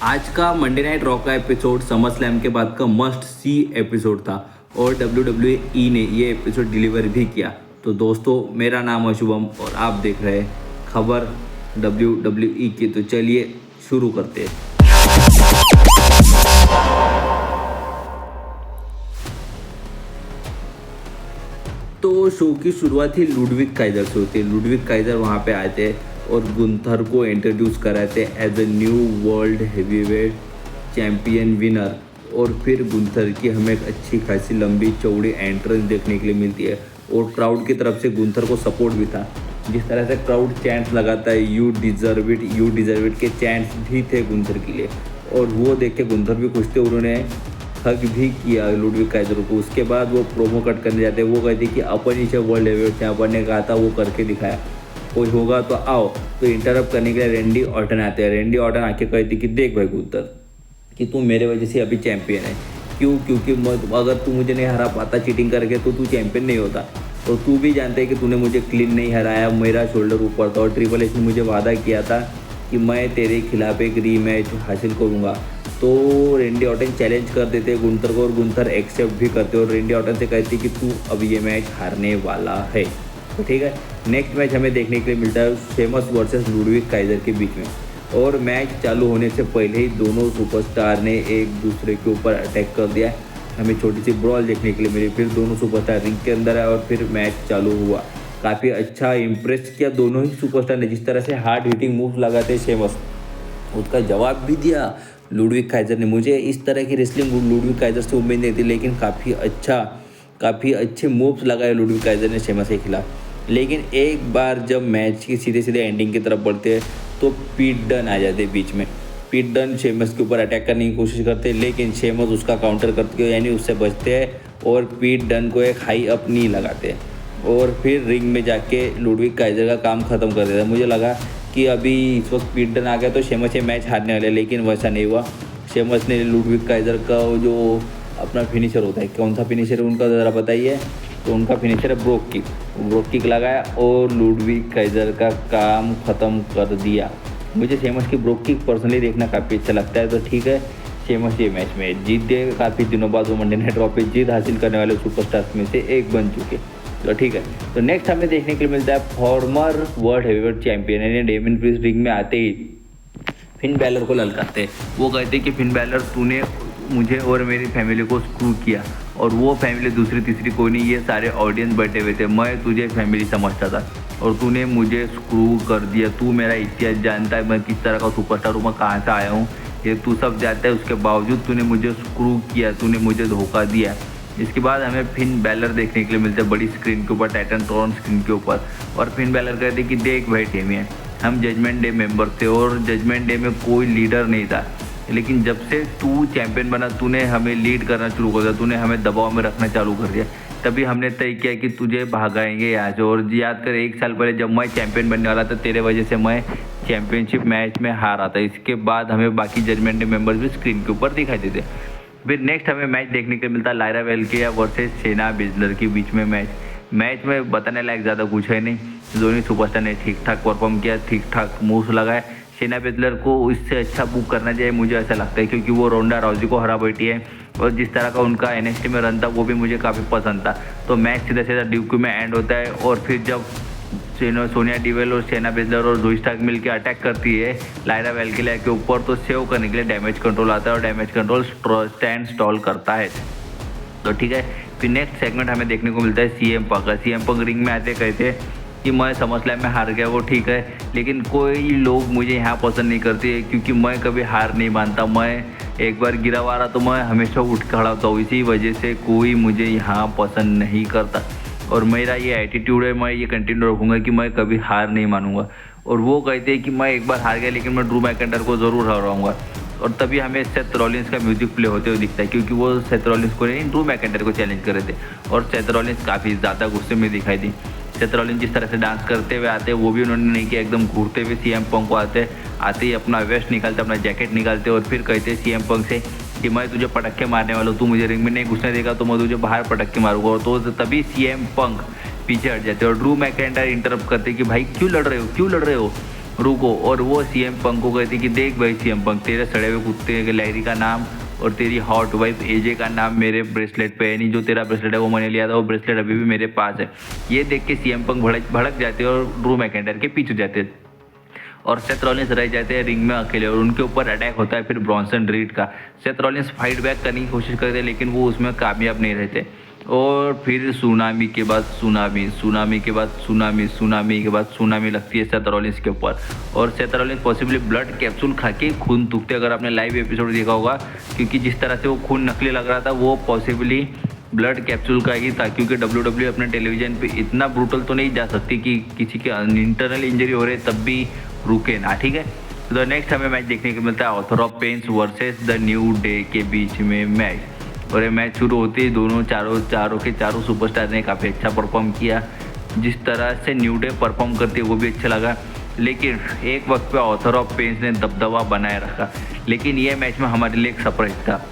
आज का Monday night raw का एपिसोड समर स्लैम के बाद का मस्ट सी एपिसोड था और WWE ने ये एपिसोड डिलीवर भी किया। तो दोस्तों, मेरा नाम है शुभम और आप देख रहे हैं खबर WWE की। तो चलिए शुरू करते हैं। तो शो की शुरुआत ही लुडविग काइजर से होती है। लुडविग काइजर वहाँ पे आए थे और गुंथर को इंट्रोड्यूस कराए थे as a new world heavyweight champion winner. और फिर गुंथर की हमें एक अच्छी खासी लंबी चौड़ी एंट्रेंस देखने के लिए मिलती है और क्राउड की तरफ से गुंथर को सपोर्ट भी था। जिस तरह से क्राउड चैंट्स लगाता है यू डिज़र्व इट के चैंट्स भी थे गुंथर के लिए, और वो देख के गुंथर भी खुश थे। उन्होंने हग भी किया लुडविग काइजर को। उसके बाद वो प्रोमो कट करने जाते हैं। वो कहते कि अपन इसे वर्ल्ड हेवीवेट चैंपियन ने कहा था, वो करके दिखाया, कोई होगा तो आओ। तो इंटरप्ट करने के लिए रेंडी ऑर्टन आते हैं। रेंडी ऑर्टन आके कहती कि देख भाई गुंथर, कि तू मेरे वजह से अभी चैंपियन है। क्यों? क्योंकि अगर तू मुझे नहीं हरा पाता चीटिंग करके तो तू चैंपियन नहीं होता। तो तू भी जानते है कि तूने मुझे क्लीन नहीं हराया, मेरा शोल्डर ऊपर था और ट्रिपल एच ने मुझे वादा किया था कि मैं तेरे खिलाफ एक रीमैच हासिल करूँगा। तो रेंडी ऑर्टन चैलेंज कर देते गुंथर को और गुंथर एक्सेप्ट भी करते और रेंडी ऑर्टन से कहती कि तू अब ये मैच हारने वाला है। तो ठीक है, नेक्स्ट मैच हमें देखने के लिए मिलता है शेमस वर्सेस लुडविग काइजर के बीच में। और मैच चालू होने से पहले ही दोनों सुपरस्टार ने एक दूसरे के ऊपर अटैक कर दिया। हमें छोटी सी ब्रॉल देखने के लिए मिली। फिर दोनों सुपरस्टार रिंग के अंदर आए और फिर मैच चालू हुआ। काफ़ी अच्छा इम्प्रेस किया दोनों ही सुपरस्टार ने। जिस तरह से हार्ड हिटिंग मूव्स लगाते शेमस, उसका जवाब भी दिया लुडविग काइजर ने। मुझे इस तरह की रेसलिंग लुडविग काइजर से उम्मीद नहीं थी, लेकिन काफ़ी अच्छे मूव्स लगाए लुडविग काइजर ने शेमस के खिलाफ। लेकिन एक बार जब मैच की सीधे सीधे एंडिंग की तरफ बढ़ते हैं तो पीट डन आ जाते बीच में। पीट डन शेमस के ऊपर अटैक करने की कोशिश करते हैं, लेकिन शेमस उसका काउंटर करते हैं, यानी उससे बचते हैं और पीट डन को एक हाई अप नी लगाते हैं और फिर रिंग में जाके लुडविग काइजर का काम ख़त्म कर देता है। मुझे लगा कि अभी इस वक्त पीट डन आ गया तो शेमस ये मैच हारने वाले, लेकिन वैसा नहीं हुआ। शेमस ने लुडविग काइजर का जो अपना फिनिशर होता है, कौन सा फिनिशर है उनका ज़रा बताइए। तो उनका फिनिशर है ब्रोक किक लगाया और लुडविग काइजर का काम ख़त्म कर दिया। मुझे शेमस की ब्रोक किक पर्सनली देखना काफ़ी अच्छा लगता है। तो ठीक है, शेमस ये मैच में जीत गए। काफ़ी दिनों बाद वो मंडे नाइट रॉ पे जीत हासिल करने वाले सुपरस्टार्स में से एक बन चुके। तो ठीक है, तो नेक्स्ट हमें देखने के लिए मिलता है फॉर्मर वर्ल्ड हेवीवेट चैंपियन यानी डेमियन प्रीस्ट रिंग में आते ही फिन बैलर को ललकारते हैं। वो कहते हैं कि फिन बैलर, तूने मुझे और मेरी फैमिली को स्क्रू किया, और वो फैमिली दूसरी तीसरी कोई नहीं, ये सारे ऑडियंस बैठे हुए थे। मैं तुझे फैमिली समझता था और तूने मुझे स्क्रू कर दिया। तू मेरा इतिहास जानता है, मैं किस तरह का सुपरस्टार हूँ, मैं कहाँ से आया हूँ, ये तू सब जानता है। उसके बावजूद तूने मुझे स्क्रू किया, तूने मुझे धोखा दिया। इसके बाद हमें फिन बैलर देखने के लिए मिलते हैं बड़ी स्क्रीन के ऊपर, टाइटनट्रॉन स्क्रीन के ऊपर। और फिन बैलर कहते कि देख भाई डेमियन, हम जजमेंट डे मेंबर थे और जजमेंट डे में कोई लीडर नहीं था, लेकिन जब से तू चैंपियन बना तूने हमें लीड करना शुरू कर दिया, तूने हमें दबाव में रखना चालू कर दिया। तभी हमने तय किया कि तुझे भगाएंगे यहाँ से। और याद कर, एक साल पहले जब मैं चैंपियन बनने वाला था, तेरे वजह से मैं चैंपियनशिप मैच में हारा था। इसके बाद हमें बाकी जजमेंट डे मेंबर्स भी स्क्रीन के ऊपर दिखाई देते। फिर नेक्स्ट हमें मैच देखने को मिलता है लायरा वेल्किया वर्सेस शेना बेजलर के बीच में मैच में बताने लायक ज़्यादा कुछ है नहीं। दोनों सुपरस्टार ने ठीक ठाक परफॉर्म किया, ठीक ठाक मूव्स लगाए। शेना बेजलर को इससे अच्छा बुक करना चाहिए, मुझे ऐसा लगता है, क्योंकि वो रोंडा राउजी को हरा बैठी है और जिस तरह का उनका NXT में रन था वो भी मुझे काफ़ी पसंद था। तो मैच सीधा सीधा ड्यूक्यू में एंड होता है और फिर जब सोनिया डिवेल और शेना बेजलर और जोई स्टार्क मिलकर अटैक करती है लायरा वेल्किया के ऊपर, तो सेव करने के लिए डैमेज कंट्रोल आता है और डैमेज कंट्रोल स्टैंड स्टॉल करता है। तो ठीक है, फिर नेक्स्ट सेगमेंट हमें देखने को मिलता है CM पंक रिंग में आते कहते कि मैं समझ में हार गया। वो ठीक है, लेकिन कोई लोग मुझे यहाँ पसंद नहीं करते क्योंकि मैं कभी हार नहीं मानता। मैं एक बार गिरा हुआ रहा तो मैं हमेशा उठ खड़ा होता हूँ, इसी वजह से कोई मुझे यहाँ पसंद नहीं करता। और मेरा ये एटीट्यूड है, मैं ये कंटिन्यू रखूँगा कि मैं कभी हार नहीं मानूंगा। और वो कहते हैं कि मैं एक बार हार गया लेकिन मैं ड्रू मैकेंटायर को ज़रूर हराऊंगा। और तभी हमें सेथ रॉलिंस का म्यूजिक प्ले होते हुए दिखता है, क्योंकि वो सेथ रॉलिंस को नहीं, ड्रू मैकेंटायर को चैलेंज कर रहे थे और सेथ रॉलिंस काफ़ी ज़्यादा गुस्से में दिखाई दी। सेथ रॉलिंस जिस तरह से डांस करते हुए आते वो भी उन्होंने नहीं किया, एकदम घूरते हुए CM पंक को आते ही अपना वेस्ट निकालते, अपना जैकेट निकालते और फिर कहते CM पंक से कि मैं तुझे पटक्के मारने वाला हूँ, तू मुझे रिंग में नहीं घुसने देगा तो मैं तुझे बाहर पटक्के मारूंगा। तो तभी CM पंक पीछे हट जाते और ड्रू मैकेंटायर इंटरप्ट करते कि भाई क्यों लड़ रहे हो, रुको। और वो सीएम पंक को कहती कि देख भाई सीएम पंक, तेरे सड़े हुए कुत्ते लैरी का नाम और तेरी हॉट वाइफ एजे का नाम मेरे ब्रेसलेट पे है नहीं। जो तेरा ब्रेसलेट है वो मैंने लिया था, वो ब्रेसलेट अभी भी मेरे पास है। ये देख के सीएम पंक भड़क जाते हैं और ड्रू मैकिंटायर के पीछे जाते हैं और सेथ रॉलिंस रह जाते हैं रिंग में अकेले और उनके ऊपर अटैक होता है फिर ब्रॉन्सन रीड का। सेथ रॉलिंस फाइट बैक करने की कोशिश करते हैं लेकिन वो उसमें कामयाब नहीं रहते। और फिर सुनामी के बाद सुनामी, सुनामी के बाद सुनामी, सुनामी के बाद सुनामी लगती है सेथ रॉलिंस के ऊपर और Seth Rollins possibly blood capsule खा के खून थूकते, अगर आपने लाइव एपिसोड देखा होगा, क्योंकि जिस तरह से वो खून नकली लग रहा था वो पॉसिबली ब्लड कैप्सूल का ही था। क्योंकि WWE अपने टेलीविजन पे इतना ब्रूटल तो नहीं जा सकती कि किसी के इंटरनल इंजरी हो रहे तब भी रुके ना, ठीक है। तो नेक्स्ट हमें मैच देखने को मिलता है Authors of Pain versus the New Day के बीच में मैच। और ये मैच शुरू होते ही दोनों चारों सुपरस्टार ने काफ़ी अच्छा परफॉर्म किया। जिस तरह से न्यू डे परफॉर्म करती है वो भी अच्छा लगा, लेकिन एक वक्त पे ऑथर ऑफ पेन्स ने दबदबा बनाए रखा। लेकिन ये मैच में हमारे लिए एक सरप्राइज था।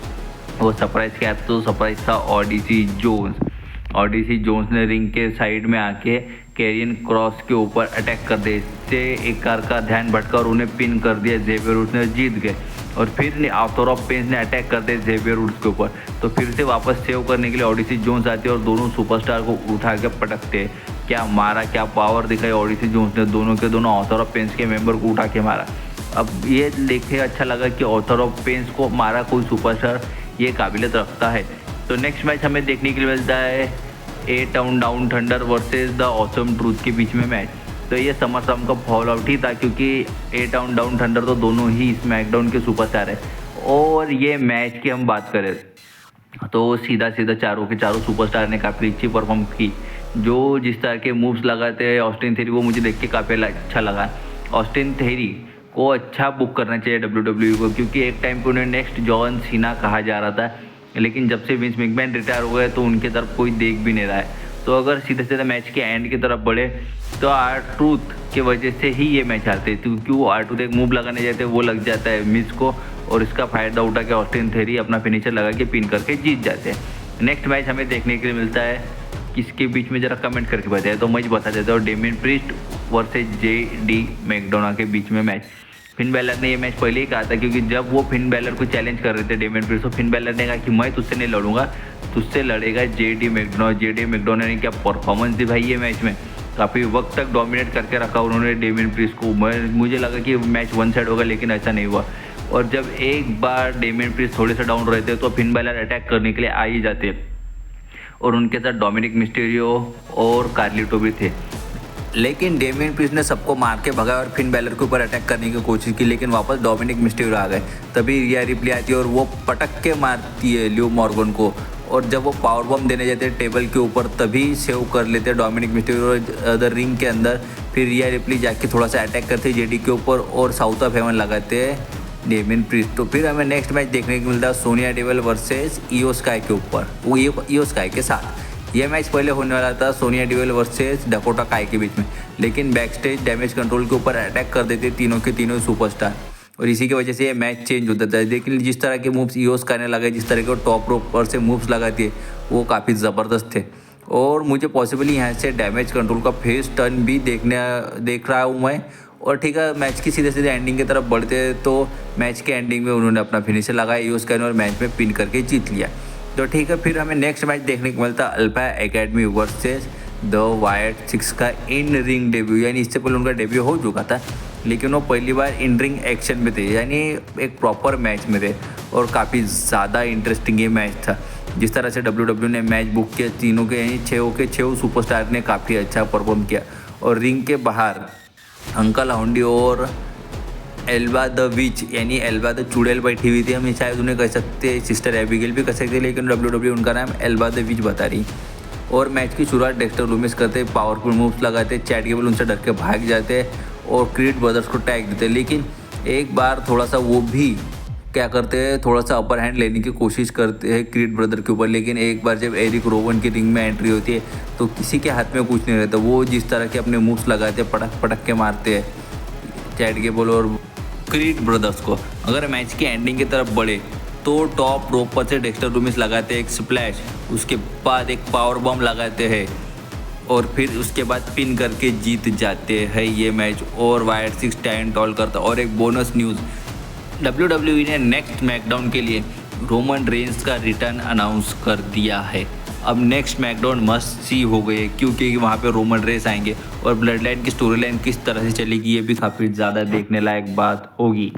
वो सरप्राइज क्या था? तो सरप्राइज था ओडिसी जोन्स। ओडिसी जोन्स ने रिंग के साइड में आके कैरियन क्रॉस के ऊपर अटैक कर दिया। इससे एक कार का ध्यान भटका और उन्हें पिन कर दिया। जेवियर वुड्स ने जीत गए और फिर ऑथर ऑफ पेन्स ने अटैक कर दिया जेवियर वुड्स के ऊपर। तो फिर से वापस सेव करने के लिए ओडिसी जोन्स आते हैं और दोनों सुपरस्टार को उठा के पटकते हैं। क्या मारा, क्या पावर दिखाई ओडिसी जोन्स ने, दोनों के दोनों ऑथर ऑफ पेन्स के मेंबर को उठा के मारा। अब ये देख के अच्छा लगा कि ऑथर ऑफ पेन्स को मारा कोई सुपरस्टार, ये काबिलियत रखता है। तो नेक्स्ट मैच हमें देखने के लिए मिलता है a town down thunder versus the awesome truth के बीच में मैच। तो ये समरस्लैम का फॉल आउट ही था क्योंकि ए टाउन डाउन थंडर तो दोनों ही स्मैकडाउन के सुपरस्टार है। और ये मैच की हम बात करें तो सीधा चारों के चारों सुपरस्टार ने काफ़ी अच्छी परफॉर्म की। जो जिस तरह के मूव्स लगाते हैं ऑस्टिन थेरी, वो मुझे देख के काफ़ी अच्छा लगा। ऑस्टिन थेरी को अच्छा बुक करना चाहिए WWE को, क्योंकि एक टाइम पे उन्हें नेक्स्ट जॉन सीना कहा जा रहा था, लेकिन जब से विंस मैकमैन रिटायर हो गए तो उनके तरफ कोई देख भी नहीं रहा है। तो अगर सीधे मैच के एंड की तरफ बढ़े तो R-Truth के वजह से ही ये मैच आते, क्योंकि वो R-Truth एक मूव लगाने जाते हैं, वो लग जाता है मिस को और इसका फ़ायदा उठा के ऑस्टिन थेरी अपना फिनिशर लगा के पिन करके जीत जाते हैं। नेक्स्ट मैच हमें देखने के लिए मिलता है किसके बीच में, ज़रा कमेंट करके बताया तो मैं बता देता हूँ। Damien priest versus JD McDonagh के बीच में मैच। फिन बैलर ने ये मैच पहले ही कहा था, क्योंकि जब वो फिन बैलर को चैलेंज कर रहे थे डेमियन प्रीस्ट, तो फिन बैलर ने कहा कि मैं तुझसे नहीं लड़ूंगा, तुझसे लड़ेगा JD मैकडोना। JD मैकडोना ने क्या परफॉर्मेंस दी भाई ये मैच में, काफ़ी वक्त तक डोमिनेट करके रखा उन्होंने डेमियन प्रीस्ट को। मुझे लगा कि मैच वन साइड होगा, लेकिन ऐसा नहीं हुआ। और जब एक बार डेमियन प्रीस्ट थोड़े से डाउन रहते तो फिन बैलर अटैक करने के लिए आ ही जाते और उनके साथ डोमिनिक मिस्टीरियो और कार्लिटो भी थे। लेकिन डेमियन प्रीस्ट ने सबको मार के भगाया और फिन बैलर के ऊपर अटैक करने की कोशिश की, लेकिन वापस डोमिनिक मिस्टीरियो आ गए। तभी रिया रिप्ली आती है और वो पटक के मारती है लिव मॉर्गन को, और जब वो पावर बम देने जाते हैं टेबल के ऊपर तभी सेव कर लेते हैं डोमिनिक मिस्टीरियो द रिंग के अंदर। फिर रिया रिप्ली जाके थोड़ा सा अटैक करते हैं JD के ऊपर और साउथ ऑफ हेवन लगाते हैं डेमियन प्रीस्ट। तो फिर हमें नेक्स्ट मैच देखने को मिलता है सोनिया डेविल वर्सेस इयो स्काई के ऊपर, वो इयो स्काई के साथ। ये मैच पहले होने वाला था सोनिया डेविल वर्सेस डकोटा काई के बीच में, लेकिन बैकस्टेज डैमेज कंट्रोल के ऊपर अटैक कर देते तीनों के तीनों सुपरस्टार और इसी की वजह से ये मैच चेंज होता था। लेकिन जिस तरह के मूव्स इयो स्काई ने लगाए, जिस तरह के टॉप रोप पर से मूव्स लगाती है, वो काफ़ी ज़बरदस्त थे। और मुझे पॉसिबली यहाँ से डैमेज कंट्रोल का फेस टर्न भी देख रहा हूँ मैं। और ठीक है, मैच की सीधे एंडिंग की तरफ बढ़ते तो मैच के एंडिंग में उन्होंने अपना फिनिशर लगाया यूज़ करने और मैच में पिन करके जीत लिया। तो ठीक है, फिर हमें नेक्स्ट मैच देखने को मिलता alpha academy versus the white six का इन रिंग डेब्यू। यानी इससे पहले उनका डेब्यू हो चुका था, लेकिन वो पहली बार इन रिंग एक्शन में थे, यानी एक प्रॉपर मैच में थे। और काफ़ी ज़्यादा इंटरेस्टिंग ये मैच था। जिस तरह से WWE ने मैच बुक किया, तीनों के यानी 6 सुपरस्टार ने काफ़ी अच्छा परफॉर्म किया। और रिंग के बाहर अंकल हॉन्डी और एल्बा द विच यानी एल्बा द चुड़ैल बैठी हुई थी। हम शायद उन्हें कह सकते, सिस्टर एबिगेल भी कह सकते, लेकिन WWE उनका नाम एल्बा द विच बता रही। और मैच की शुरुआत डेक्स्टर लूमिस करते, पावरफुल मूव्स लगाते, चैट गेबल उनसे डर के भाग जाते और क्रीड ब्रदर्स को टैग देते। लेकिन एक बार थोड़ा सा वो भी क्या करते हैं, थोड़ा सा अपर हैंड लेने की कोशिश करते हैं क्रीड ब्रदर के ऊपर। लेकिन एक बार जब एरिक रोवन की रिंग में एंट्री होती है तो किसी के हाथ में कुछ नहीं रहता। वो जिस तरह के अपने मूव्स लगाते, पटक पटक के मारते हैं चैट गेबल और क्रीड ब्रदर्स को। अगर मैच की एंडिंग की तरफ बढ़े तो टॉप रोप पर से डेक्स्टर लूमिस लगाते हैं एक स्प्लैश, उसके बाद एक पावर बम लगाते हैं और फिर उसके बाद पिन करके जीत जाते हैं ये मैच। और वायर 6 स्टैंड टॉल करता। और एक बोनस न्यूज़, WWE ने नेक्स्ट स्मैकडाउन के लिए रोमन रेंस का रिटर्न अनाउंस कर दिया है। अब नेक्स्ट स्मैकडाउन मस्ट सी हो गई है, क्योंकि वहाँ पे रोमन रेंस आएंगे और ब्लड लाइन की स्टोरी लाइन किस तरह से चलेगी ये भी काफ़ी ज़्यादा देखने लायक बात होगी।